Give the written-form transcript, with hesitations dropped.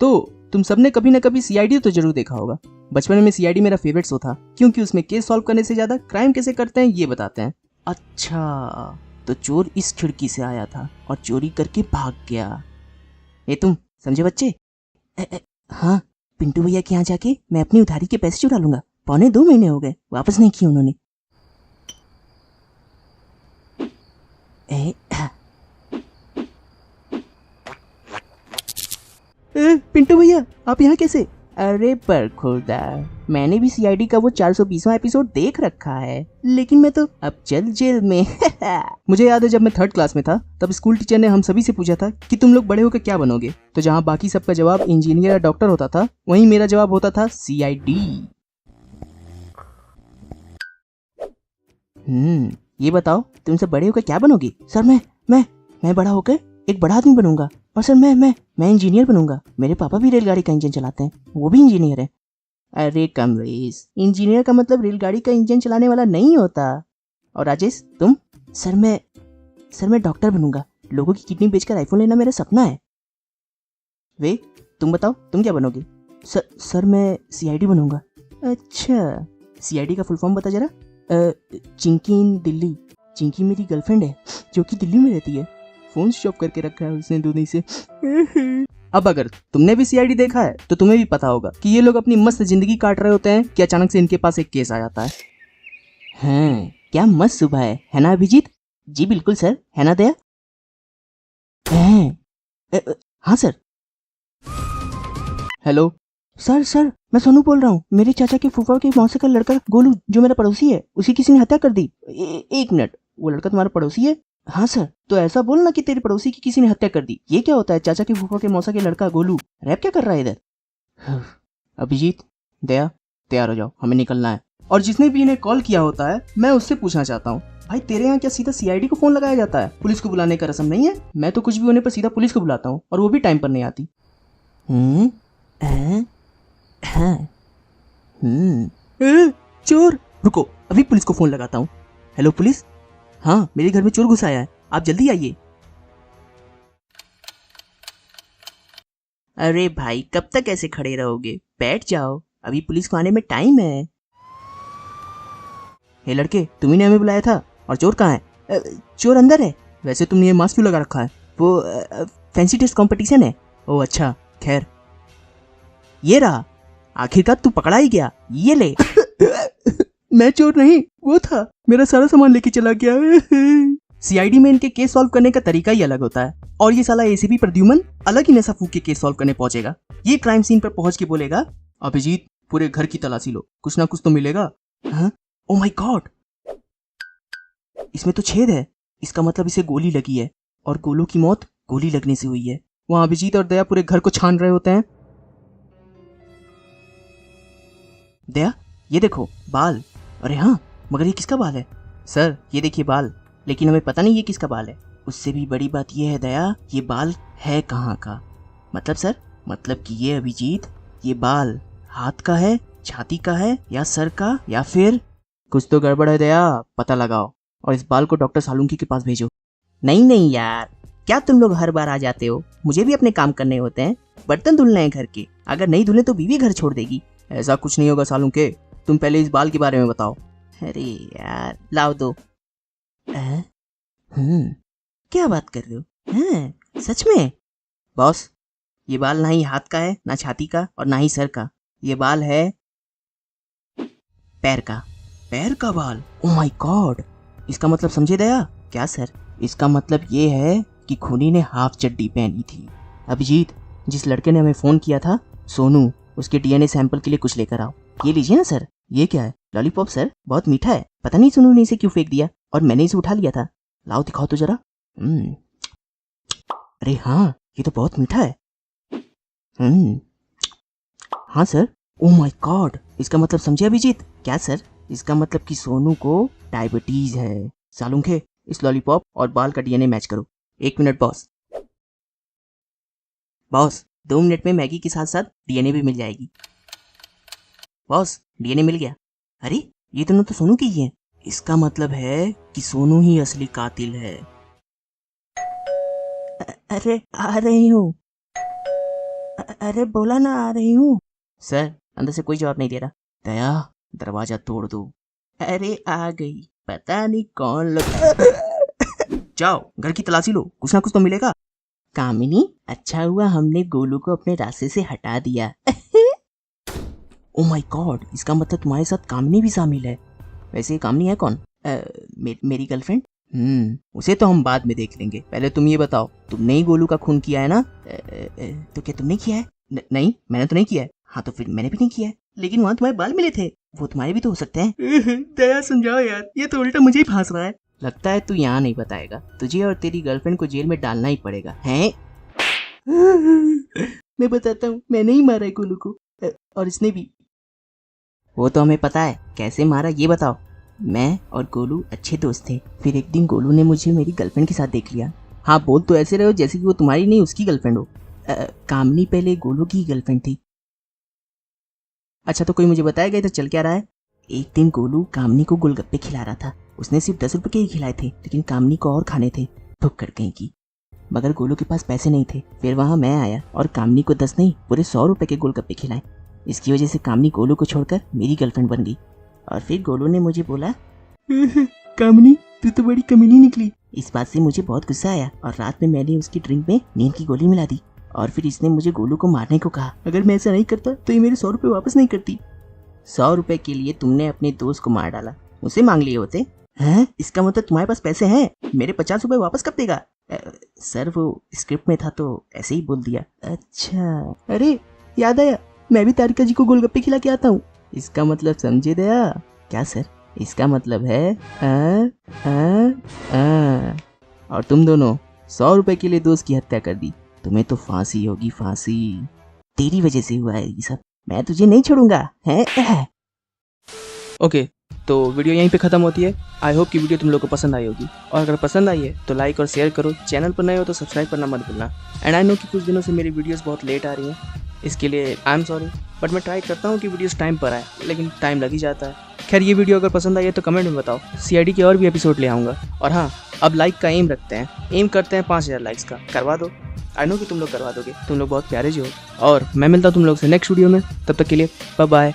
तो तुम सबने कभी ना कभी सीआईडी तो जरूर देखा होगा। बचपन में सीआईडी मेरा फेवरेट शो था, क्योंकि उसमें केस सॉल्व करने से ज्यादा क्राइम कैसे करते हैं ये बताते हैं। अच्छा, तो चोर इस खिड़की से आया था और चोरी करके भाग गया। ये तुम समझे बच्चे? हाँ, पिंटू भैया के यहाँ जाके मैं अपनी उधारी के पैसे चुरा लूंगा। 1.25 महीने हो गए, वापस नहीं किए उन्होंने। पिंटू भैया आप यहाँ कैसे? अरे बरखुरदा, मैंने भी सीआईडी का वो 420वां एपिसोड देख रखा है, लेकिन मैं तो अब चल जेल में। मुझे याद है जब मैं 3rd क्लास में था, तब स्कूल टीचर ने हम सभी से पूछा था कि तुम लोग बड़े होकर क्या बनोगे। तो जहाँ बाकी सबका जवाब इंजीनियर या डॉक्टर होता था, वहीं मेरा जवाब होता था सीआईडी। ये बताओ तुम सब बड़े होकर क्या बनोगे? सर मैं बड़ा होकर एक बड़ा आदमी बनूंगा। और सर मैं इंजीनियर बनूंगा। मेरे पापा भी रेलगाड़ी का इंजन चलाते हैं, वो भी इंजीनियर है। अरे कमलेश, इंजीनियर का मतलब रेलगाड़ी का इंजन चलाने वाला नहीं होता। और राजेश तुम? सर मैं डॉक्टर बनूंगा। लोगों की किडनी बेचकर आईफोन लेना मेरा सपना है। वे तुम बताओ तुम क्या बनोगे? सर मैं सीआईडी बनूंगा। अच्छा, सीआईडी का फुल फॉर्म बता जरा। चिंकी इन दिल्ली। चिंकी मेरी गर्लफ्रेंड है जो कि दिल्ली में रहती है। फोन स्विच ऑफ करके रखा है उसने 2 दिन से। अब अगर तुमने भी सीआईडी देखा है तो तुम्हें भी पता होगा कि ये लोग अपनी मस्त जिंदगी काट रहे होते हैं कि अचानक से इनके पास एक केस आ जाता है। हाँ, क्या मस्त सुबह है ना अभिजीत? जी बिल्कुल सर, है ना दया? हाँ सर। हेलो सर मैं सोनू बोल रहा हूँ। मेरे चाचा के फूफा के मौसी का लड़का गोलू जो मेरा पड़ोसी है, उसी किसी ने हत्या कर दी। 1 मिनट, वो लड़का तुम्हारा पड़ोसी है? हाँ सर। तो ऐसा बोलना कि तेरे पड़ोसी की किसी ने हत्या कर दी। ये क्या होता है? चाचा के फूफा के मौसा के लड़का गोलू रैप क्या कर रहा है इधर? अभिजीत, दया, तैयार हो जाओ, हमें निकलना है। और जिसने भी इन्हें कॉल किया होता है, मैं उससे पूछना चाहता हूँ, भाई तेरे यहाँ क्या सीधा सीआईडी को फोन लगाया जाता है? पुलिस को बुलाने का रस्म नहीं है? मैं तो कुछ भी होने पर सीधा पुलिस को बुलाता हूँ, और वो भी टाइम पर नहीं आती। चोर! रुको, अभी पुलिस को फोन लगाता हूँ। Hello police. हाँ, मेरे घर में चोर घुस आया है, आप जल्दी आइए। अरे भाई कब तक ऐसे खड़े रहोगे? बैठ जाओ, अभी पुलिस को आने में टाइम है। हे लड़के, तुम्ही ने हमें बुलाया था। और चोर कहाँ है? चोर अंदर है। वैसे तुमने ये मास्क क्यों लगा रखा है? वो फैंसी टेस्ट कंपटीशन है। ओह अच्छा, खैर। ये रहा, आखिरकार तू पकड़ा ही गया। ये ले। मैं चोर नहीं, वो था, मेरा सारा सामान लेके चला गया। सीआईडी में इनके केस सॉल्व करने का तरीका ही अलग होता है। और ये साला एसीपी प्रद्युमन अलग ही नशा फूक के केस सॉल्व करने पहुंचेगा। ये क्राइम सीन पर पहुंच के बोलेगा, अभिजीत पूरे घर की तलाशी लो, कुछ ना कुछ तो मिलेगा। हाँ? ओह माय गॉड, इसमें तो छेद है। इसका मतलब इसे गोली लगी है, और गोलू की मौत गोली लगने से हुई है। वहां अभिजीत और दया पूरे घर को छान रहे होते हैं। दया, ये देखो बाल। अरे हाँ, मगर ये किसका बाल है? सर ये देखिए बाल, लेकिन हमें पता नहीं ये किसका बाल है। उससे भी बड़ी बात ये है दया, ये बाल है कहाँ का? मतलब सर, मतलब कि ये अभिजीत, ये बाल हाथ का है, छाती का है, या सर का, या फिर कुछ तो गड़बड़ है दया, पता लगाओ और इस बाल को डॉक्टर सालुंकी के पास भेजो। नहीं यार, क्या तुम लोग हर बार आ जाते हो? मुझे भी अपने काम करने होते हैं, बर्तन धुलने हैं घर के। अगर नहीं धुले तो बीवी घर छोड़ देगी। ऐसा कुछ नहीं होगा सालुंके, तुम पहले इस बाल के बारे में बताओ। अरे यार, लाओ दो। क्या बात कर रहे हो? सच में? बॉस, ये बाल ना ही हाथ का है, ना छाती का, और ना ही सर का। ये बाल है पैर का। पैर का बाल? ओह माय गॉड, इसका मतलब समझे दया? क्या सर? इसका मतलब ये है कि खूनी ने हाफ चड्डी पहनी थी। अभिजीत, जिस लड़के ने हमें फोन किया था, सोनू, उसके डीएनए सैंपल के लिए कुछ लेकर आओ। ये लीजिए ना सर। ये क्या है? लॉलीपॉप सर, बहुत मीठा है। पता नहीं सोनू ने इसे क्यों फेंक दिया, और मैंने इसे उठा लिया था। लाओ दिखाओ तो जरा। अरे हाँ, ये तो बहुत मीठा है। हाँ सर। ओह माय गॉड, इसका मतलब समझे अभिजीत? क्या सर? इसका मतलब कि सोनू को डायबिटीज है। सालुंखे, इस लॉलीपॉप और बाल का डीएनए मैच करो। 1 मिनट बॉस। बॉस, 2 मिनट में मैगी के साथ साथ डीएनए भी मिल जाएगी। बॉस, डीएनए मिल गया। अरे, ये दोनों तो सोनू की ही है। इसका मतलब है कि सोनू ही असली कातिल है। अरे आ रही हूँ। अरे बोला ना आ रही हूँ। सर अंदर से कोई जवाब नहीं दे रहा। दया दरवाजा तोड़ दो। अरे आ गई, पता नहीं कौन लोग। जाओ घर की तलाशी लो, कुछ ना कुछ तो मिलेगा। कामिनी, अच्छा हुआ हमने गोलू को अपने रास्ते से हटा दिया। ओ माय गॉड, इसका मतलब तुम्हारे साथ कामिनी भी शामिल है। वैसे ये कामिनी है कौन? मेरी गर्लफ्रेंड। उसे तो हम बाद में देख लेंगे, पहले तुम ये बताओ, तुमने ही गोलू का खून किया है ना? तो क्या तुमने किया है? नहीं, मैंने तो नहीं किया है। हाँ तो फिर मैंने भी नहीं किया है। लेकिन वहाँ तुम्हारे बाल मिले थे, वो तुम्हारे भी तो हो सकते हैं। दया समझाओ यार, ये तो उल्टा मुझे ही फांस रहा है। लगता है तू यहाँ नहीं बताएगा, तुझे और तेरी गर्लफ्रेंड को जेल में डालना ही पड़ेगा। हैं? मैं बताता हूँ, मैंने ही मारा है गोलू को, और इसने भी। वो तो हमें पता है, कैसे मारा ये बताओ। मैं और गोलू अच्छे दोस्त थे, फिर एक दिन गोलू ने मुझे मेरी गर्लफ्रेंड के साथ देख लिया। हाँ बोल तो ऐसे रहे हो जैसे कि वो तुम्हारी नहीं उसकी गर्लफ्रेंड हो। कामनी पहले गोलू की गर्लफ्रेंड थी। अच्छा तो कोई मुझे बताएगा इधर चल क्या रहा है? एक दिन गोलू कामनी को गोलगप्पे खिला रहा था। उसने सिर्फ 10 रुपए के ही खिलाए थे, लेकिन कामनी को और खाने थे। भुक्कड़ कहीं की। मगर गोलू के पास पैसे नहीं थे। फिर वहां मैं आया और कामनी को 10 नहीं पूरे 100 रुपए के गोलगप्पे खिलाए। इसकी वजह से कामनी गोलू को छोड़कर मेरी गर्लफ्रेंड बन गई। और फिर गोलू ने मुझे बोला, कामनी तू तो बड़ी कमीनी निकली। इस बात से मुझे बहुत गुस्सा आया और रात में मैंने उसकी ड्रिंक में नींद की गोली मिला दी। और फिर इसने मुझे गोलू को मारने को कहा। अगर मैं ऐसा नहीं करता तो ये मेरे 100 रुपए वापस नहीं करती। 100 रुपए के लिए तुमने अपने दोस्त को मार डाला, उसे मांग लिए होते हैं? इसका मतलब तुम्हारे पास पैसे हैं, मेरे 50 रुपए वापस कब देगा? सर वो स्क्रिप्ट में था तो ऐसे ही बोल दिया। अच्छा, अरे याद आया, मैं भी तारिका जी को गोलगप्पे खिला के आता हूँ। इसका मतलब समझे दया? क्या सर? इसका मतलब है और तुम दोनों 100 रुपए के लिए दोस्त की हत्या कर दी। तुम्हें तो फांसी होगी, फांसी। तेरी वजह से हुआ है ये सब, मैं तुझे नहीं छोड़ूंगा है। ओके, तो वीडियो यहीं पे खत्म होती है। आई होप कि वीडियो तुम लोग को पसंद आई होगी, और अगर पसंद आई है तो लाइक और शेयर करो। चैनल पर नए हो तो सब्सक्राइब करना मत भूलना। एंड आई नो कि कुछ दिनों से मेरी वीडियोस बहुत लेट आ रही हैं, इसके लिए आई एम सॉरी, बट मैं ट्राई करता हूँ कि वीडियोस टाइम पर आए, लेकिन टाइम लग ही जाता है। खैर ये वीडियो अगर पसंद आई है तो कमेंट में बताओ, CID के और भी एपिसोड ले आऊँगा। और हाँ, अब लाइक का एम रखते हैं, एम करते हैं 5000 लाइक्स का। करवा दो, आई नो कि तुम लोग करवा दोगे, तुम लोग बहुत प्यारे जी हो। और मैं मिलता हूँ तुम लोग से नेक्स्ट वीडियो में, तब तक के लिए बाय बाय।